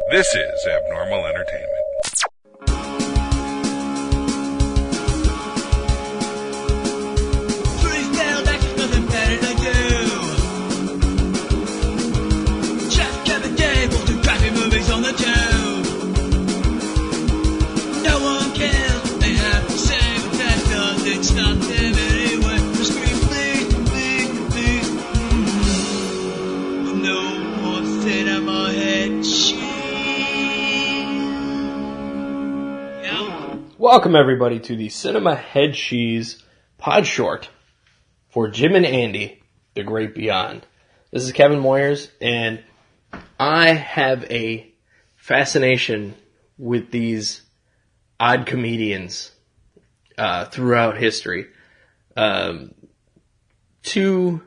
This is Abnormal Entertainment. Welcome everybody to the Cinema Head Cheese Podshort for Jim and Andy, The Great Beyond. This is Kevin Moyers, and I have a fascination with these odd comedians throughout history. Two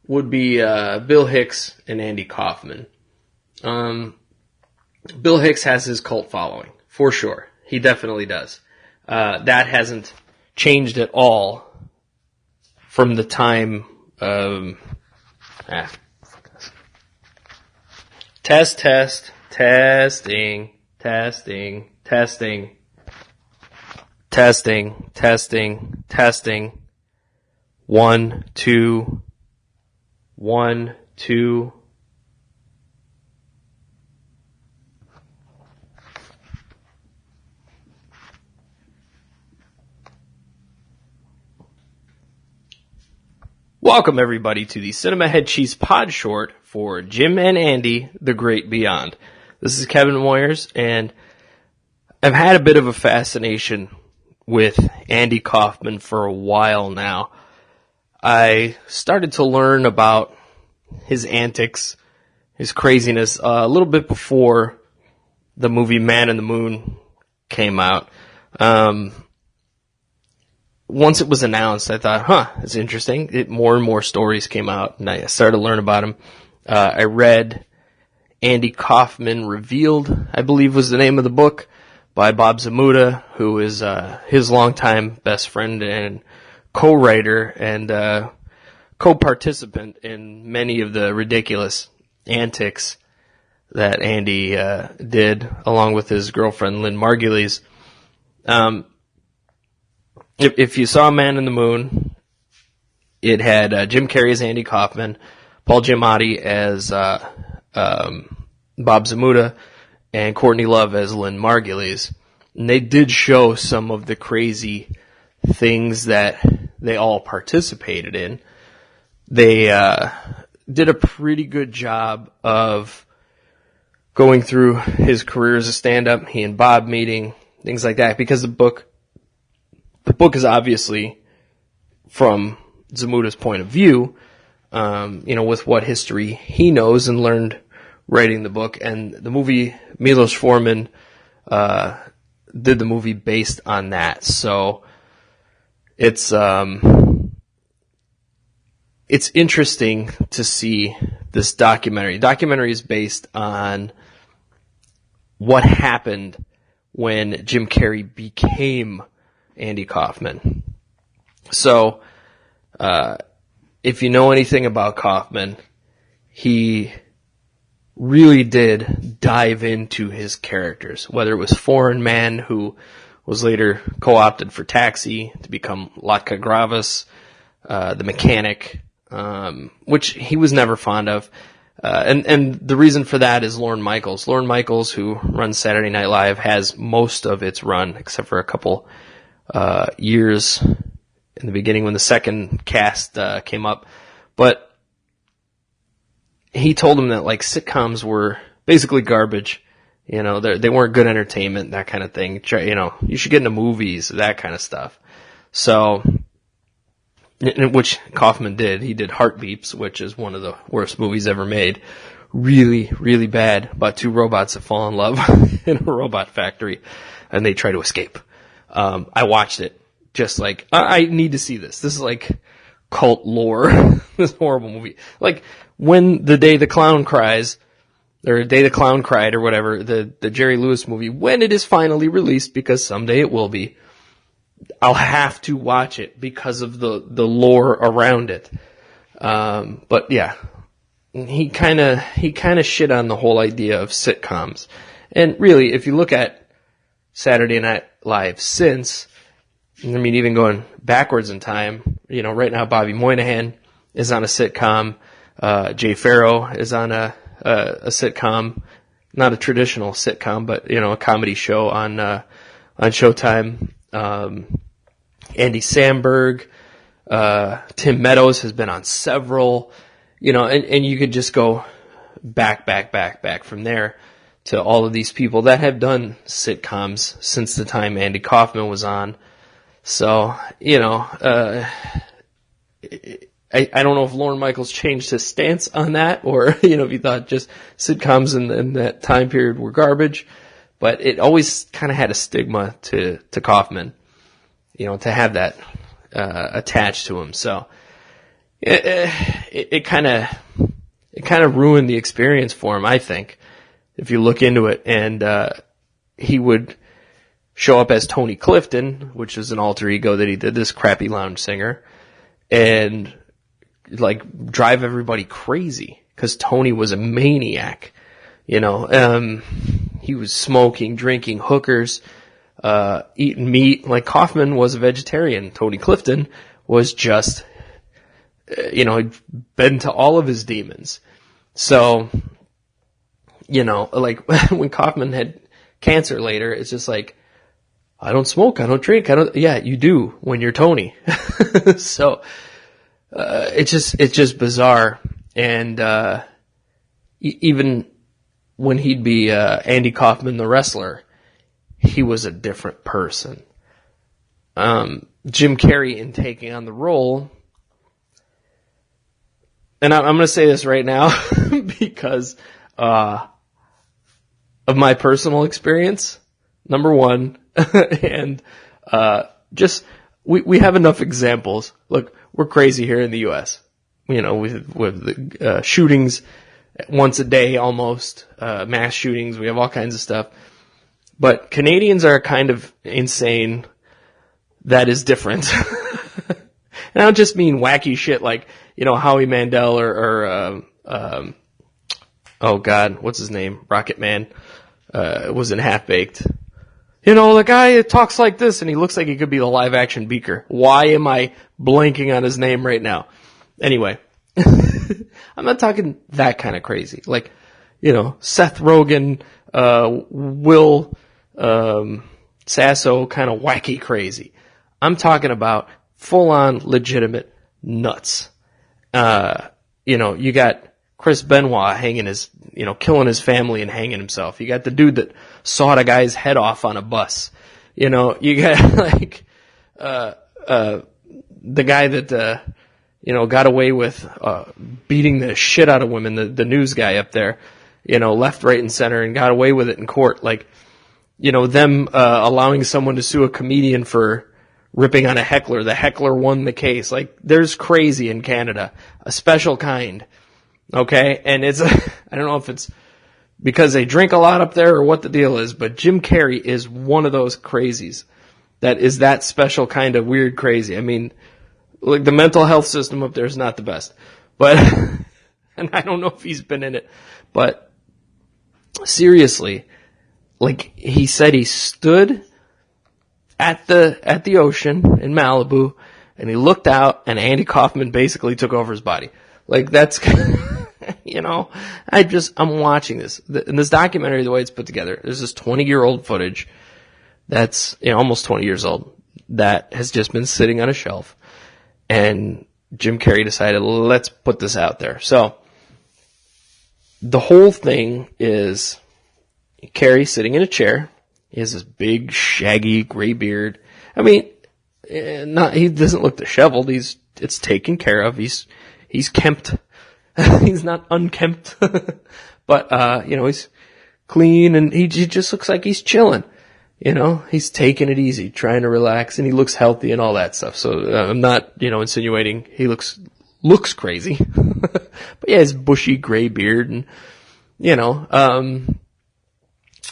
would be Bill Hicks and Andy Kaufman. Bill Hicks has his cult following, for sure. He definitely does. That hasn't changed at all from the time testing. 1, 2, 1, 2. Welcome everybody to the Cinema Head Cheese Podshort for Jim and Andy, The Great Beyond. This is Kevin Moyers, and I've had a bit of a fascination with Andy Kaufman for a while now. I started to learn about his antics, his craziness, a little bit before the movie Man in the Moon came out. Once it was announced, I thought, it's interesting. More and more stories came out, and I started to learn about him. I read Andy Kaufman Revealed, I believe was the name of the book, by Bob Zmuda, who is his longtime best friend and co-writer and co-participant in many of the ridiculous antics that Andy did, along with his girlfriend Lynn Margulies. If you saw Man in the Moon, it had Jim Carrey as Andy Kaufman, Paul Giamatti as Bob Zmuda, and Courtney Love as Lynn Margulies. And they did show some of the crazy things that they all participated in. They did a pretty good job of going through his career as a stand-up, he and Bob meeting, things like that, because the book is obviously from Zmuda's point of view, with what history he knows and learned writing the book. And the movie, Milos Forman did the movie based on that. So it's interesting to see this documentary. The documentary is based on what happened when Jim Carrey became Andy Kaufman. So, if you know anything about Kaufman, he really did dive into his characters, whether it was Foreign Man, who was later co-opted for Taxi to become Latka Gravis, the mechanic, which he was never fond of. And the reason for that is Lorne Michaels. Lorne Michaels, who runs Saturday Night Live, has most of its run, except for a couple years in the beginning when the second cast came up. But he told him that like sitcoms were basically garbage. They weren't good entertainment, that kind of thing. You should get into movies, that kind of stuff. So, which Kaufman did. He did Heartbeeps, which is one of the worst movies ever made. Really, really bad. About two robots that fall in love in a robot factory, and they try to escape. I watched it, just like, I need to see this. This is like cult lore. This horrible movie. Like, when The Day the Clown Cries, or Day the Clown Cried, or whatever, the Jerry Lewis movie, when it is finally released, because someday it will be, I'll have to watch it because of the lore around it. But yeah, he kind of shit on the whole idea of sitcoms. And really, if you look at Saturday Night Live since, I mean, even going backwards in time, right now Bobby Moynihan is on a sitcom. Jay Farrow is on a sitcom, not a traditional sitcom, but a comedy show on Showtime. Andy Samberg, Tim Meadows has been on several, and you could just go back from there to all of these people that have done sitcoms since the time Andy Kaufman was on. So, I don't know if Lorne Michaels changed his stance on that, or, if he thought just sitcoms in that time period were garbage, but it always kind of had a stigma to Kaufman, to have that, attached to him. So, it kind of ruined the experience for him, I think, if you look into it. And, he would show up as Tony Clifton, which is an alter ego that he did, this crappy lounge singer, and drive everybody crazy, because Tony was a maniac, he was smoking, drinking, hookers, eating meat. Like, Kaufman was a vegetarian. Tony Clifton was just, he'd been to all of his demons. So, when Kaufman had cancer later, it's just like, I don't smoke, I don't drink, yeah, you do when you're Tony. So, it's just bizarre. And, even when he'd be, Andy Kaufman, the wrestler, he was a different person. Jim Carrey, in taking on the role, and I'm going to say this right now because, of my personal experience, number one, and, just, we have enough examples. Look, we're crazy here in the U.S. With the shootings once a day almost, mass shootings. We have all kinds of stuff. But Canadians are kind of insane. That is different. And I don't just mean wacky shit like, Howie Mandel or oh God, what's his name? Rocket Man, was in Half Baked. The guy talks like this and he looks like he could be the live action Beaker. Why am I blanking on his name right now? Anyway, I'm not talking that kind of crazy. Like, Seth Rogen, Will, Sasso kind of wacky crazy. I'm talking about full on legitimate nuts. You got Chris Benoit hanging his, killing his family and hanging himself. You got the dude that sawed a guy's head off on a bus. You got the guy that, got away with, beating the shit out of women, the news guy up there, left, right, and center, and got away with it in court. Like, them, allowing someone to sue a comedian for ripping on a heckler. The heckler won the case. Like, there's crazy in Canada. A special kind. Okay? And it's, I don't know if it's because they drink a lot up there or what the deal is, but Jim Carrey is one of those crazies that is that special kind of weird crazy. I mean, like, the mental health system up there is not the best, but, and I don't know if he's been in it, but seriously, like, he said he stood at the ocean in Malibu and he looked out and Andy Kaufman basically took over his body. Like, that's, I'm watching this. In this documentary, the way it's put together, there's this 20-year-old footage that's, almost 20 years old that has just been sitting on a shelf. And Jim Carrey decided, let's put this out there. So, the whole thing is Carrey sitting in a chair. He has this big, shaggy, gray beard. I mean, he doesn't look disheveled. It's taken care of. He's kempt. He's not unkempt. But, he's clean and he just looks like he's chilling. He's taking it easy, trying to relax, and he looks healthy and all that stuff. So, I'm not, insinuating he looks crazy. But yeah, his bushy gray beard and,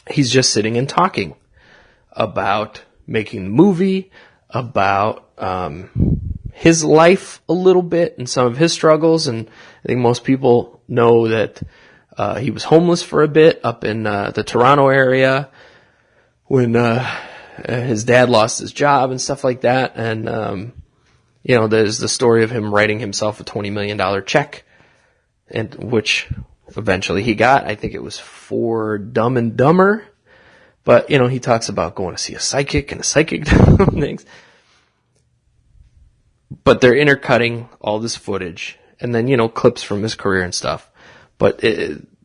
he's just sitting and talking about making the movie, about, his life a little bit and some of his struggles. And I think most people know that he was homeless for a bit up in the Toronto area when his dad lost his job and stuff like that. And there's the story of him writing himself a $20 million check, and which eventually he got. I think it was for Dumb and Dumber. But, he talks about going to see a psychic and a psychic things. But they're intercutting all this footage and then, clips from his career and stuff. But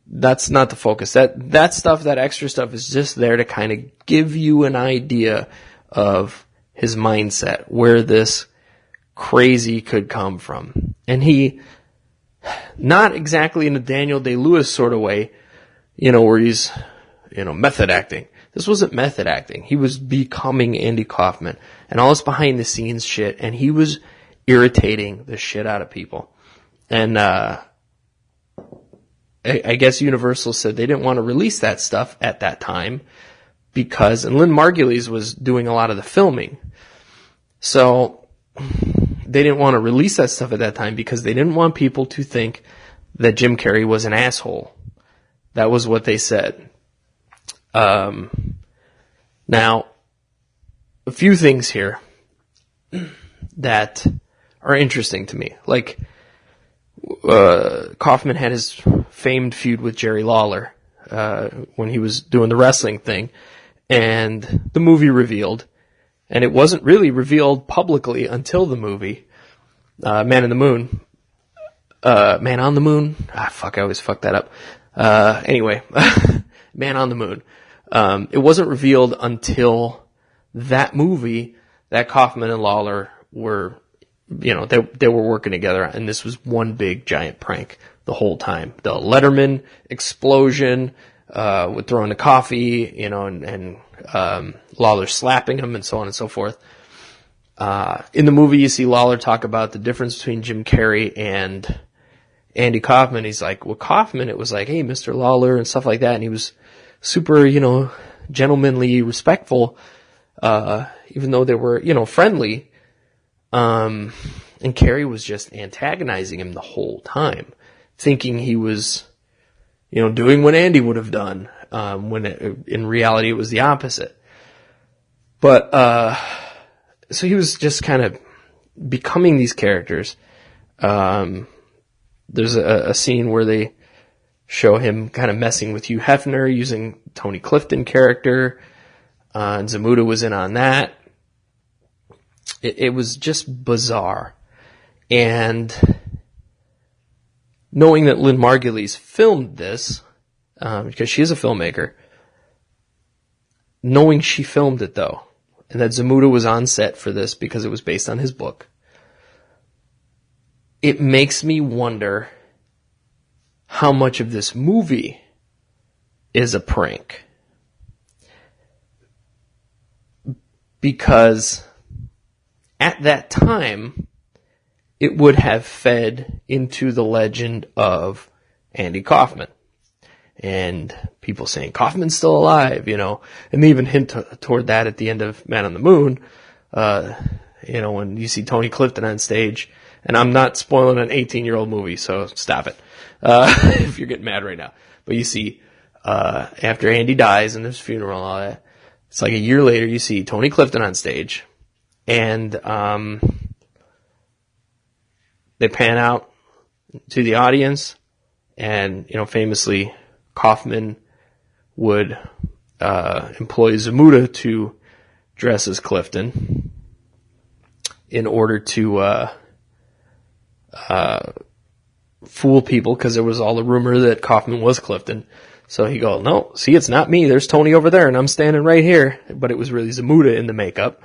that's not the focus. That stuff, that extra stuff is just there to kind of give you an idea of his mindset, where this crazy could come from. And he, not exactly in a Daniel Day-Lewis sort of way, where he's, method acting. This wasn't method acting. He was becoming Andy Kaufman and all this behind the scenes shit, and he was irritating the shit out of people. And I guess Universal said they didn't want to release that stuff at that time because, and Lynn Margulies was doing a lot of the filming. So they didn't want to release that stuff at that time because they didn't want people to think that Jim Carrey was an asshole. That was what they said. Now, a few things here that are interesting to me. Like, Kaufman had his famed feud with Jerry Lawler, when he was doing the wrestling thing, and the movie revealed, and it wasn't really revealed publicly until the movie, Man on the Moon. I always fuck that up. Anyway, Man on the Moon. It wasn't revealed until that movie that Kaufman and Lawler were, they were working together, and this was one big giant prank the whole time. The Letterman explosion, with throwing the coffee, and Lawler slapping him and so on and so forth. In the movie, you see Lawler talk about the difference between Jim Carrey and Andy Kaufman. He's like, well, Kaufman, it was like, hey, Mr. Lawler and stuff like that. And he was super, gentlemanly, respectful, even though they were, friendly. And Carrey was just antagonizing him the whole time, thinking he was, doing what Andy would have done, when in reality it was the opposite. But, so he was just kind of becoming these characters. There's a scene where they show him kind of messing with Hugh Hefner using Tony Clifton character. And Zamuda was in on that. It was just bizarre. And knowing that Lynn Margulies filmed this, because she is a filmmaker, knowing she filmed it though, and that Zamuda was on set for this because it was based on his book, it makes me wonder how much of this movie is a prank. Because at that time, it would have fed into the legend of Andy Kaufman. And people saying, Kaufman's still alive, and they even hint toward that at the end of Man on the Moon, when you see Tony Clifton on stage. And I'm not spoiling an 18-year-old movie, so stop it, if you're getting mad right now. But you see, after Andy dies and his funeral and all that, it's like a year later, you see Tony Clifton on stage, and they pan out to the audience, and, famously, Kaufman would employ Zamuda to dress as Clifton in order to fool people, because there was all the rumor that Kaufman was Clifton. So he goes, no, see, it's not me. There's Tony over there, and I'm standing right here. But it was really Zamuda in the makeup.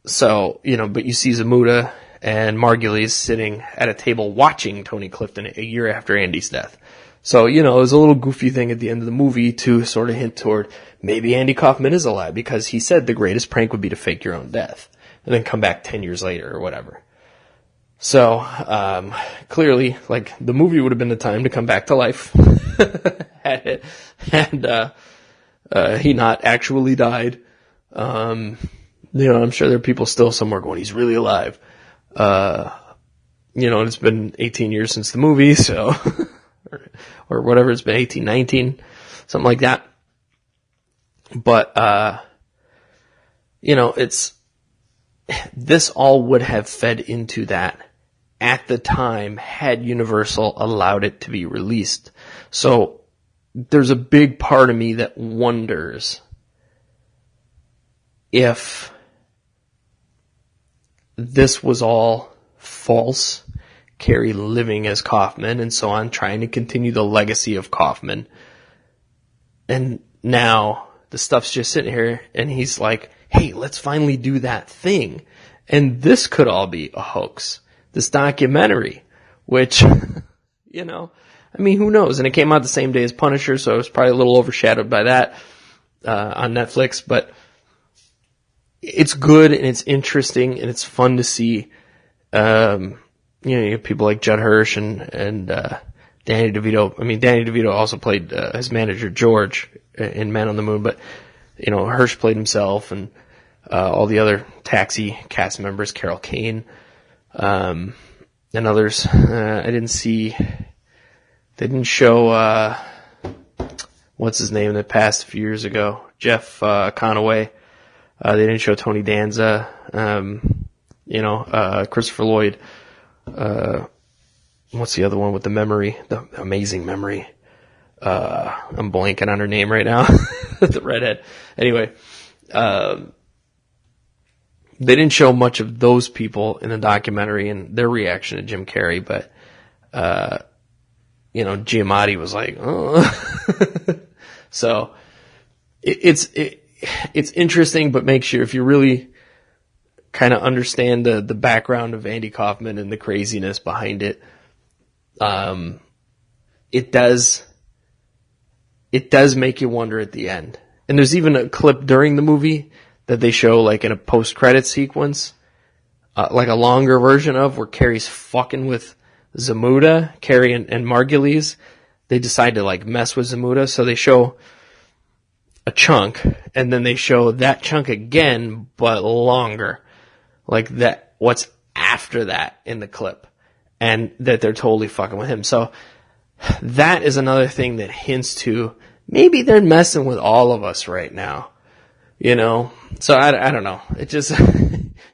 So, but you see Zamuda and Margulies sitting at a table watching Tony Clifton a year after Andy's death. So, it was a little goofy thing at the end of the movie to sort of hint toward maybe Andy Kaufman is alive, because he said the greatest prank would be to fake your own death and then come back 10 years later or whatever. So, clearly, the movie would have been the time to come back to life. Had he not actually died. I'm sure there are people still somewhere going, he's really alive. And it's been 18 years since the movie, so, or whatever, it's been 18, 19, something like that. But, this all would have fed into that at the time had Universal allowed it to be released. So there's a big part of me that wonders if this was all false, Carrey living as Kaufman and so on, trying to continue the legacy of Kaufman. And now the stuff's just sitting here and he's like, hey, let's finally do that thing. And this could all be a hoax. This documentary, which, who knows? And it came out the same day as Punisher, so it was probably a little overshadowed by that on Netflix. But it's good and it's interesting and it's fun to see. You have people like Judd Hirsch and Danny DeVito. I mean, Danny DeVito also played his manager George in Man on the Moon, but Hirsch played himself, and all the other Taxi cast members, Carol Kane, and others. I didn't see. They didn't show what's his name that passed a few years ago, Jeff Conaway. They didn't show Tony Danza. Christopher Lloyd. What's the other one with the memory? The amazing memory. I'm blanking on her name right now. The redhead. Anyway, they didn't show much of those people in the documentary and their reaction to Jim Carrey, but, Giamatti was like, oh. So it's interesting, but make sure if you really kind of understand the background of Andy Kaufman and the craziness behind it, it does make you wonder at the end. And there's even a clip during the movie that they show like in a post-credit sequence, like a longer version of where Carrey's fucking with Zamuda, Carrey and Margulies. They decide to like mess with Zamuda, so they show a chunk and then they show that chunk again, but longer. Like that, what's after that in the clip, and that they're totally fucking with him. So that is another thing that hints to maybe they're messing with all of us right now, So I don't know. It just,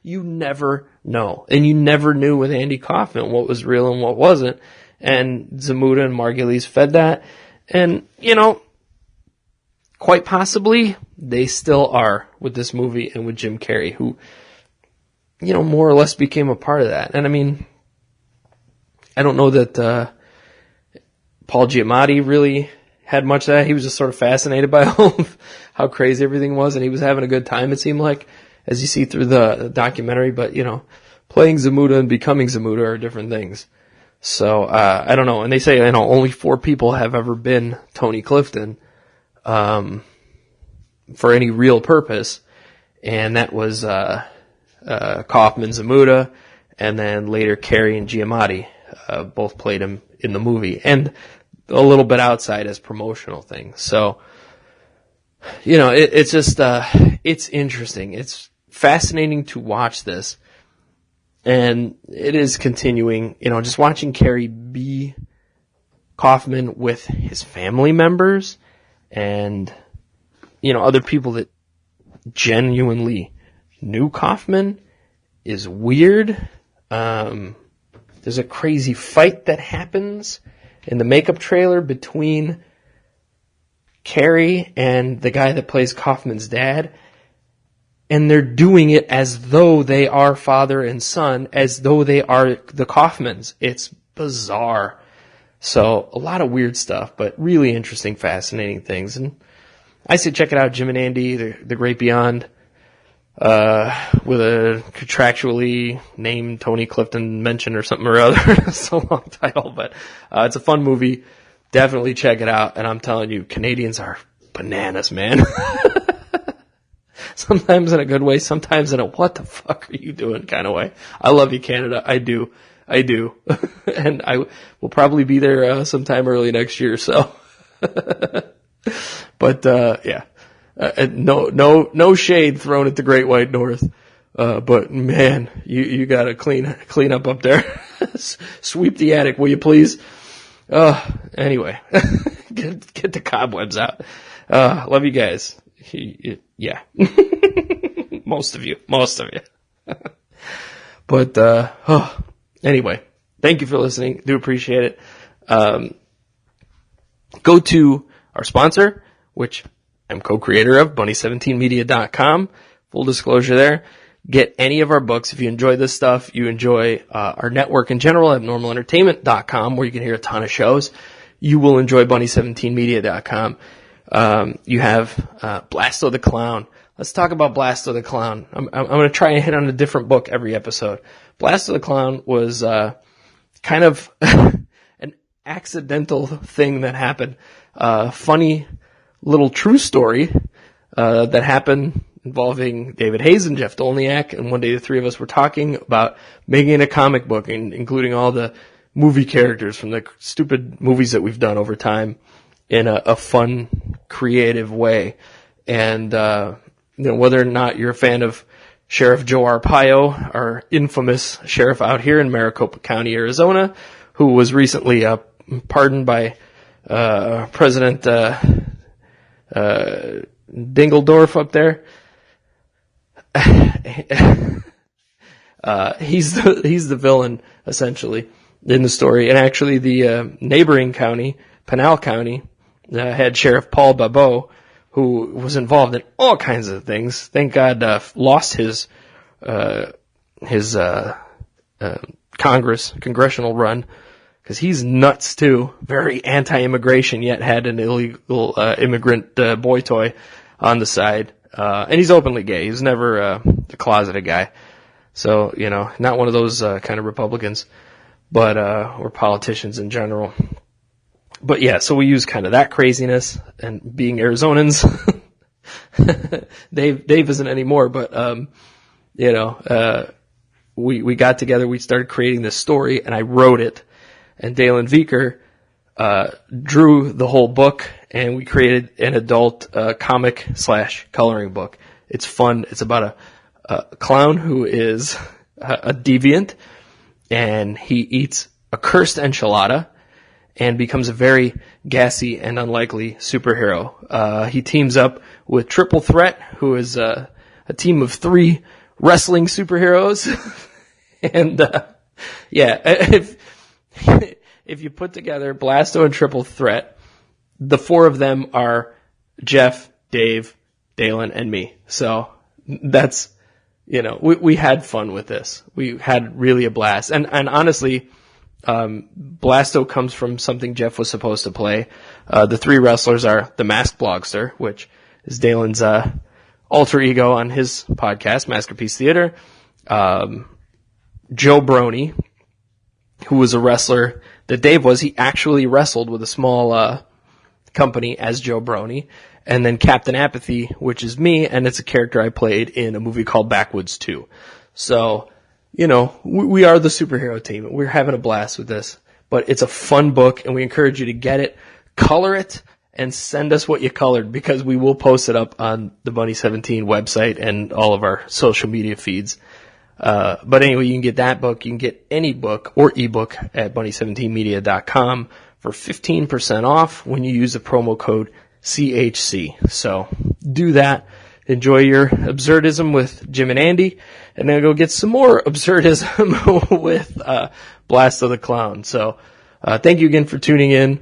you never know. And you never knew with Andy Kaufman what was real and what wasn't. And Zamuda and Margulies fed that. And, quite possibly they still are with this movie and with Jim Carrey, who, more or less became a part of that. And I mean, I don't know that Paul Giamatti really had much of that. He was just sort of fascinated by how crazy everything was, and he was having a good time, it seemed like, as you see through the documentary. But, playing Zamuda and becoming Zamuda are different things. So, I don't know. And they say, only 4 people have ever been Tony Clifton for any real purpose, and that was Kaufman, Zamuda, and then later Carrey and Giamatti both played him in the movie, and a little bit outside as promotional things. So, it's just it's interesting. It's fascinating to watch this, and it is continuing. Just watching Carrey be Kaufman with his family members and other people that genuinely knew Kaufman is weird. There's a crazy fight that happens in the makeup trailer between Carrey and the guy that plays Kaufman's dad. And they're doing it as though they are father and son, as though they are the Kaufmans. It's bizarre. So a lot of weird stuff, but really interesting, fascinating things. And I say check it out, Jim and Andy, The Great Beyond, with a contractually named Tony Clifton mention or something or other. It's a long title, but it's a fun movie. Definitely check it out. And I'm telling you, Canadians are bananas, man. Sometimes in a good way, sometimes in a what the fuck are you doing kind of way. I love you, Canada. I do. And I will probably be there sometime early next year, so. But, yeah. No shade thrown at the Great White North. But man, you gotta clean up there. Sweep the attic, will you please? Anyway, get the cobwebs out. Love you guys. Yeah. Most of you. But, anyway, thank you for listening. Do appreciate it. Go to our sponsor, which I'm co-creator of, bunny17media.com. Full disclosure there. Get any of our books. If you enjoy this stuff, you enjoy our network in general, abnormalentertainment.com, where you can hear a ton of shows. You will enjoy bunny17media.com. You have Blasto the Clown. Let's talk about Blasto the Clown. I'm going to try and hit on a different book every episode. Blasto the Clown was kind of an accidental thing that happened. Funny little true story that happened involving David Hayes and Jeff Dolniak, and one day the three of us were talking about making a comic book and including all the movie characters from the stupid movies that we've done over time in a fun, creative way. And whether or not you're a fan of Sheriff Joe Arpaio, our infamous sheriff out here in Maricopa County, Arizona, who was recently pardoned by President Dingledorf up there. He's the villain essentially in the story, and actually the neighboring county, Pinal County, had Sheriff Paul Babeau, who was involved in all kinds of things. Thank God lost his congressional run, because he's nuts too. Very anti-immigration, yet had an illegal immigrant boy toy on the side. And he's openly gay. He's never a closeted guy. So, not one of those kind of Republicans, but or politicians in general. But yeah, so we use kind of that craziness, and being Arizonans, Dave isn't anymore, but we got together, we started creating this story, and I wrote it, and Dalen Vieker drew the whole book, and we created an adult comic / coloring book. It's fun. It's about a clown who is a deviant, and he eats a cursed enchilada and becomes a very gassy and unlikely superhero. He teams up with Triple Threat, who is a team of 3 wrestling superheroes. And if you put together Blasto and Triple Threat, the 4 of them are Jeff, Dave, Dalen, and me. So that's, we had fun with this. We had really a blast. And honestly, Blasto comes from something Jeff was supposed to play. The 3 wrestlers are the Masked Blogster, which is Dalen's alter ego on his podcast, Masterpiece Theater. Joe Brony, who was a wrestler that Dave was. He actually wrestled with a small company as Joe Brony. And then Captain Apathy, which is me, and it's a character I played in a movie called Backwoods 2. So, we are the superhero team. We're having a blast with this. But it's a fun book, and we encourage you to get it, color it, and send us what you colored, because we will post it up on the Bunny 17 website and all of our social media feeds. But anyway, you can get that book. You can get any book or ebook at bunny17media.com for 15% off when you use the promo code CHC. So do that. Enjoy your absurdism with Jim and Andy, and then go get some more absurdism with Blasto the Clown. So thank you again for tuning in.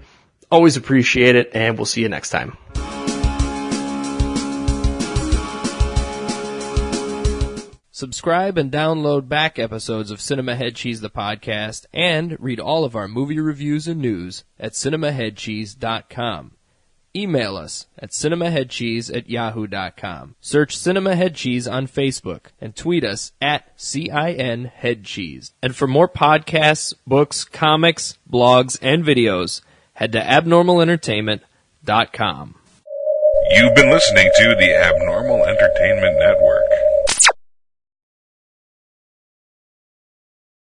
Always appreciate it, and we'll see you next time. Subscribe and download back episodes of Cinema Head Cheese the podcast, and read all of our movie reviews and news at cinemaheadcheese.com. Email us at cinemaheadcheese@yahoo.com. Search Cinema Head Cheese on Facebook and tweet us at CINHeadCheese. And for more podcasts, books, comics, blogs, and videos, head to abnormalentertainment.com. You've been listening to the Abnormal Entertainment Network.